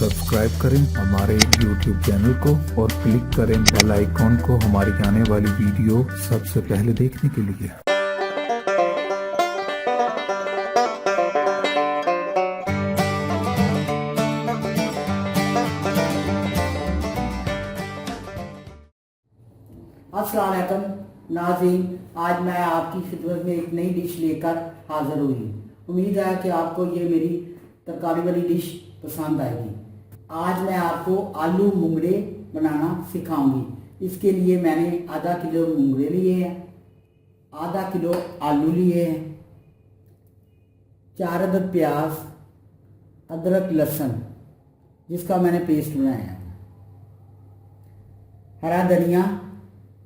Subscribe करें हमारे YouTube channel को और क्लिक करें बेल आइकॉन को हमारी आने वाली वीडियो सबसे पहले देखने के लिए। अस्सलाम वालेकुम नाज़रीन, आज मैं आपकी खिदमत में एक नई डिश लेकर हाज़िर हुई। उम्मीद है कि आपको ये मेरी तरकारी वाली डिश पसंद आएगी। आज मैं आपको आलू मुंगरे बनाना सिखाऊंगी। इसके लिए मैंने आधा किलो मुंगरे लिए हैं, आधा किलो आलू लिए हैं, 4 अदद प्याज, अदरक लहसुन जिसका मैंने पेस्ट बनाया है, हरा धनिया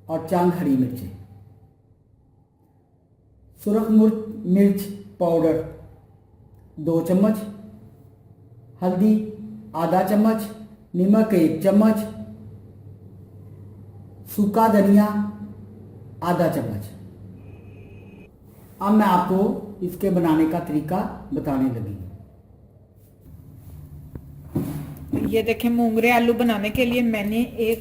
और चंद हरी मिर्चें, सुरख मिर्च पाउडर 2 चम्मच, हल्दी आधा चम्मच, नमक 1 चम्मच, सूखा धनिया आधा चम्मच। अब मैं आपको इसके बनाने का तरीका बताने लगी। ये देखें, मोंगरे आलू बनाने के लिए मैंने एक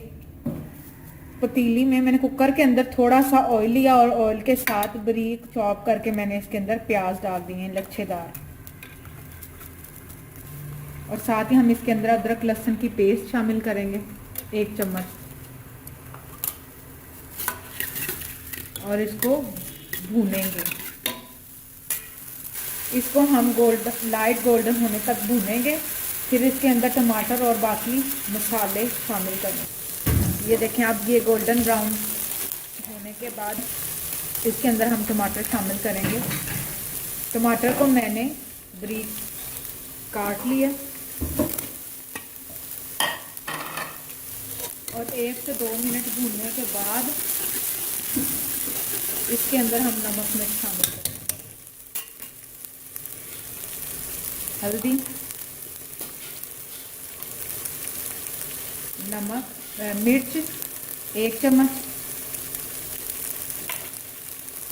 पतीली में, मैंने कुकर के अंदर थोड़ा सा ऑयल लिया और ऑयल के साथ बारीक चॉप करके मैंने इसके अंदर प्याज डाल दिए हैं लच्छेदार, और साथ ही हम इसके अंदर अदरक लहसुन की पेस्ट शामिल करेंगे 1 चम्मच, और इसको भूनेंगे। इसको हम लाइट गोल्डन होने तक भूनेंगे। फिर इसके अंदर टमाटर और बाकी मसाले शामिल करेंगे। ये देखें, अब ये गोल्डन ब्राउन होने के बाद इसके अंदर हम टमाटर शामिल करेंगे। टमाटर को मैंने बारीक काट लिया और 1 से 2 मिनट भूनने के बाद इसके अंदर हम नमक मिर्च शामिल करेंगे, हल्दी, नमक, मिर्च 1 चम्मच,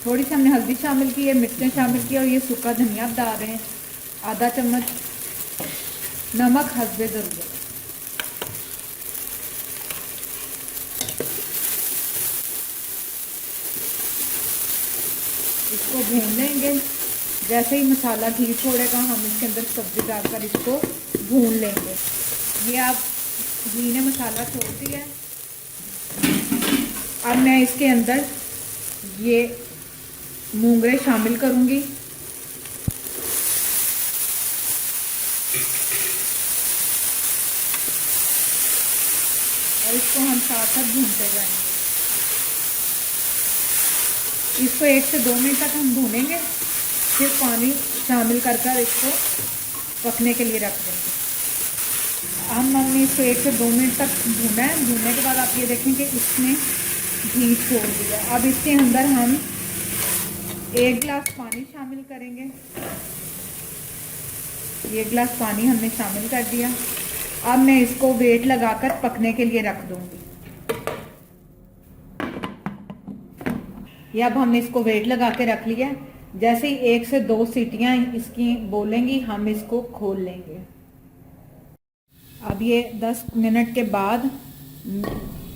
थोड़ी सी हमने हल्दी शामिल की है, मिर्चें शामिल की, और ये सूखा धनिया डाल रहे हैं आधा चम्मच, नमक हस्बे ज़रूरत। इसको भून लेंगे। जैसे ही मसाला घी छोड़ेगा हम इसके अंदर सब्जी डालकर इसको भून लेंगे। ये आप घी ने मसाला छोड़ दिया है। अब मैं इसके अंदर ये मूंगरे शामिल करूंगी। और इसको हम साथ साथ भूनते जाएंगे। इसको 1 से 2 मिनट तक हम भूनेंगे, फिर पानी शामिल कर इसको पकने के लिए रख देंगे। हमने इसको 1 से 2 मिनट तक भूना है। भूनने के बाद आप ये देखें कि इसने घी छोड़ दिया। अब इसके अंदर हम 1 गिलास पानी शामिल करेंगे। 1 गिलास पानी हमने शामिल कर दिया। अब मैं इसको वेट लगाकर पकने के लिए रख दूंगी। ये अब हमने इसको वेट लगा के रख लिया। जैसे ही 1 से 2 सीटियां इसकी बोलेंगी हम इसको खोल लेंगे। अब ये 10 मिनट के बाद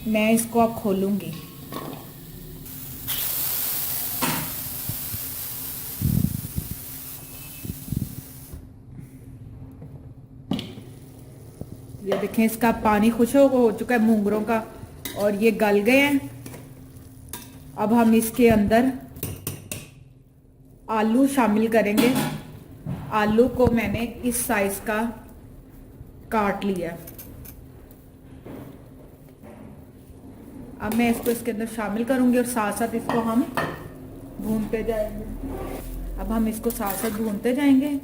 मैं इसको अब खोलूंगी। ये देखें, इसका पानी खुशक हो चुका है मूंगरों का, और ये गल गए हैं। अब हम इसके अंदर आलू शामिल करेंगे। आलू को मैंने इस साइज का काट लिया। अब मैं इसको इसके अंदर शामिल करूंगी और साथ साथ इसको हम भूनते जाएंगे। अब हम इसको साथ साथ भूनते जाएंगे।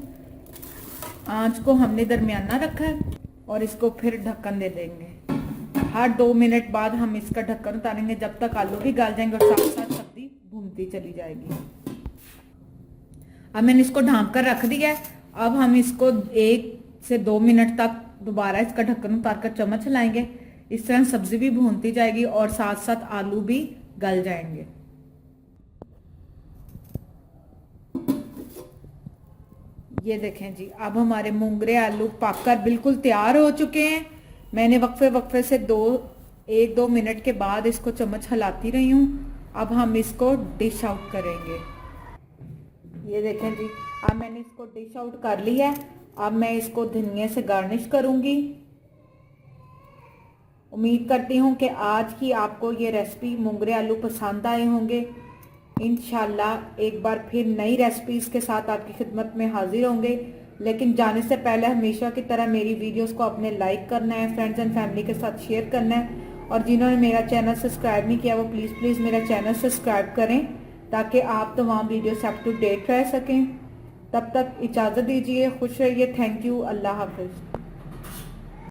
आंच को हमने दरमियाना रखा है और इसको फिर ढक्कन दे देंगे। हर 2 मिनट बाद हम इसका ढक्कन उतारेंगे जब तक आलू भी गल जाएंगे और साथ साथ सब्जी भूनती चली जाएगी। अब मैंने इसको ढांक कर रख दिया है। अब हम इसको 1 से 2 मिनट तक दोबारा इसका ढक्कन उतार कर चम्मच हिलाएंगे। इस तरह सब्जी भी भूनती जाएगी और साथ साथ आलू भी गल जाएंगे। ये देखें जी, अब हमारे मोंगरे आलू पककर बिल्कुल तैयार हो चुके हैं। मैंने वक्फे से 1-2 मिनट के बाद इसको चम्मच हिलाती रही हूँ। अब हम इसको डिश आउट करेंगे। ये देखें जी, अब मैंने इसको डिश आउट कर लिया है। अब मैं इसको धनिया से गार्निश करूंगी। उम्मीद करती हूँ कि आज की आपको ये रेसिपी मोंगरे आलू पसंद आए होंगे। इंशाल्लाह एक बार फिर नई रेसिपीज़ के साथ आपकी खिदमत में हाजिर होंगे। लेकिन जाने से पहले हमेशा की तरह मेरी वीडियोस को अपने लाइक करना है, फ्रेंड्स एंड फैमिली के साथ शेयर करना है, और जिन्होंने मेरा चैनल सब्सक्राइब नहीं किया वो प्लीज़ मेरा चैनल सब्सक्राइब करें ताकि आप तमाम वीडियो से अप टू डेट रह सकें। तब तक इजाज़त दीजिए, खुश रहिए। थैंक यू, अल्लाह हाफिज़।